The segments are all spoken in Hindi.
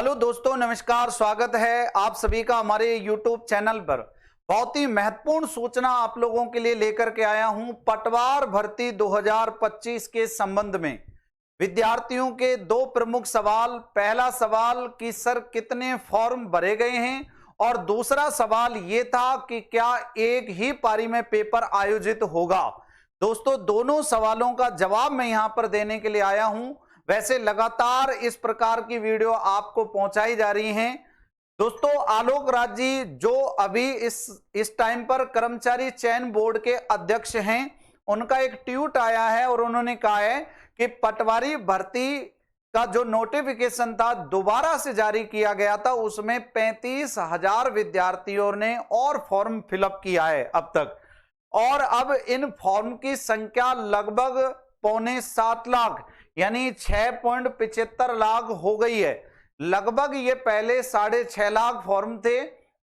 हेलो दोस्तों, नमस्कार। स्वागत है आप सभी का हमारे YouTube चैनल पर। बहुत ही महत्वपूर्ण सूचना आप लोगों के लिए लेकर के आया हूं। पटवार भर्ती 2025 के संबंध में विद्यार्थियों के दो प्रमुख सवाल। पहला सवाल कि सर कितने फॉर्म भरे गए हैं, और दूसरा सवाल ये था कि क्या एक ही पारी में पेपर आयोजित होगा। दोस्तों, दोनों सवालों का जवाब मैं यहां पर देने के लिए आया हूं। वैसे लगातार इस प्रकार की वीडियो आपको पहुंचाई जा रही हैं। दोस्तों, आलोक राज जी जो अभी इस टाइम पर कर्मचारी चयन बोर्ड के अध्यक्ष हैं, उनका एक ट्वीट आया है और उन्होंने कहा है कि पटवारी भर्ती का जो नोटिफिकेशन था दोबारा से जारी किया गया था, उसमें 35,000 विद्यार्थियों ने और फॉर्म फिलअप किया है अब तक, और अब इन फॉर्म की संख्या लगभग 6.25 लाख यानी 6.75 लाख हो गई है। लगभग ये पहले 6.5 लाख फॉर्म थे,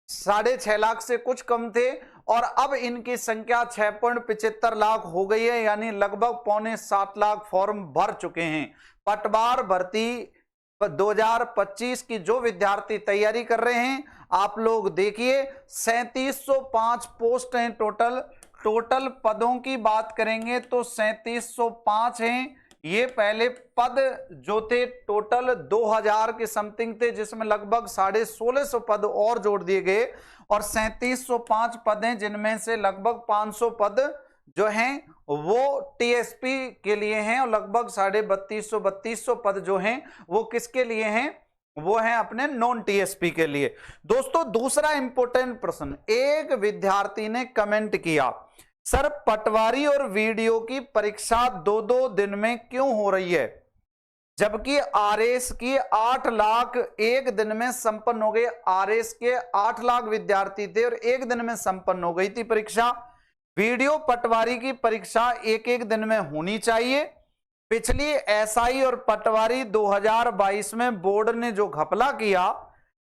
6.5 लाख से कुछ कम थे, और अब इनकी संख्या 6.75 लाख हो गई है, यानी लगभग 6.25 लाख फॉर्म भर चुके हैं। पटवार भर्ती 2025 की जो विद्यार्थी तैयारी कर रहे हैं, आप लोग देखिए 3705 पोस्ट हैं टोटल पदों की बात करेंगे तो 3705 हैं। ये पहले पद जो थे टोटल 2000 के समथिंग थे, जिसमें लगभग 1650 पद और जोड़ दिए गए, और 3705 पद हैं, जिनमें से लगभग 500 पद जो हैं वो टीएसपी के लिए हैं, और लगभग 3250 पद जो हैं वो किसके लिए हैं, वो है अपने नॉन टीएसपी के लिए। दोस्तों, दूसरा इंपॉर्टेंट प्रश्न, एक विद्यार्थी ने कमेंट किया, सर पटवारी और वीडियो की परीक्षा 2-2 दिन में क्यों हो रही है, जबकि आरएस की 8 लाख एक दिन में संपन्न हो गई। आरएस के 8 लाख विद्यार्थी थे और एक दिन में संपन्न हो गई थी परीक्षा। वीडियो पटवारी की परीक्षा एक दिन में होनी चाहिए। पिछली एसआई और पटवारी 2022 में बोर्ड ने जो घपला किया,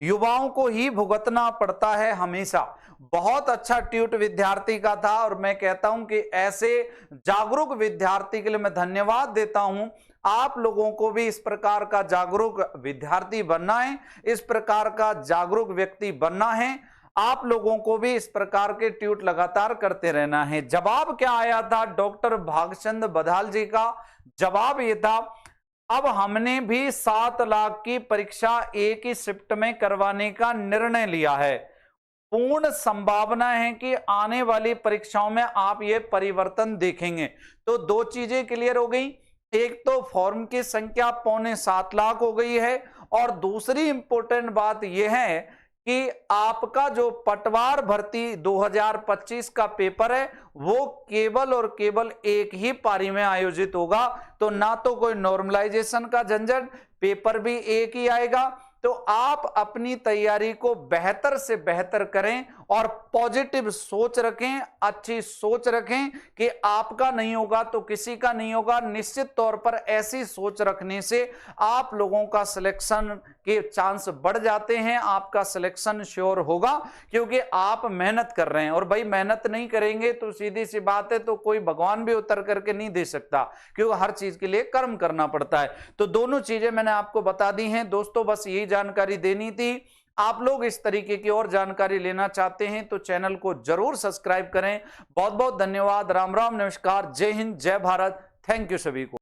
युवाओं को ही भुगतना पड़ता है हमेशा। बहुत अच्छा ट्वीट विद्यार्थी का था, और मैं कहता हूं कि ऐसे जागरूक विद्यार्थी के लिए मैं धन्यवाद देता हूं। आप लोगों को भी इस प्रकार का जागरूक विद्यार्थी बनना है, इस प्रकार का जागरूक व्यक्ति बनना है। आप लोगों को भी इस प्रकार के ट्वीट लगातार करते रहना है। जवाब क्या आया था डॉक्टर भागचंद बधाल जी का? जवाब ये था, अब हमने भी 7 लाख की परीक्षा एक ही शिफ्ट में करवाने का निर्णय लिया है। पूर्ण संभावना है कि आने वाली परीक्षाओं में आप ये परिवर्तन देखेंगे। तो दो चीजें क्लियर हो गई, एक तो फॉर्म की संख्या 6.25 लाख हो गई है, और दूसरी इंपॉर्टेंट बात यह है कि आपका जो पटवार भर्ती 2025 का पेपर है वो केवल और केवल एक ही पारी में आयोजित होगा। तो ना तो कोई नॉर्मलाइजेशन का झंझट, पेपर भी एक ही आएगा। तो आप अपनी तैयारी को बेहतर से बेहतर करें और पॉजिटिव सोच रखें, अच्छी सोच रखें कि आपका नहीं होगा तो किसी का नहीं होगा। निश्चित तौर पर ऐसी सोच रखने से आप लोगों का सिलेक्शन के चांस बढ़ जाते हैं, आपका सिलेक्शन श्योर होगा, क्योंकि आप मेहनत कर रहे हैं। और भाई मेहनत नहीं करेंगे तो सीधी सी बात है, तो कोई भगवान भी उतर करके नहीं दे सकता, क्योंकि हर चीज के लिए कर्म करना पड़ता है। तो दोनों चीजें मैंने आपको बता दी हैं। दोस्तों, बस यही जानकारी देनी थी। आप लोग इस तरीके की और जानकारी लेना चाहते हैं तो चैनल को जरूर सब्सक्राइब करें। बहुत बहुत धन्यवाद। राम राम, नमस्कार, जय हिंद, जय भारत। थैंक यू सभी को।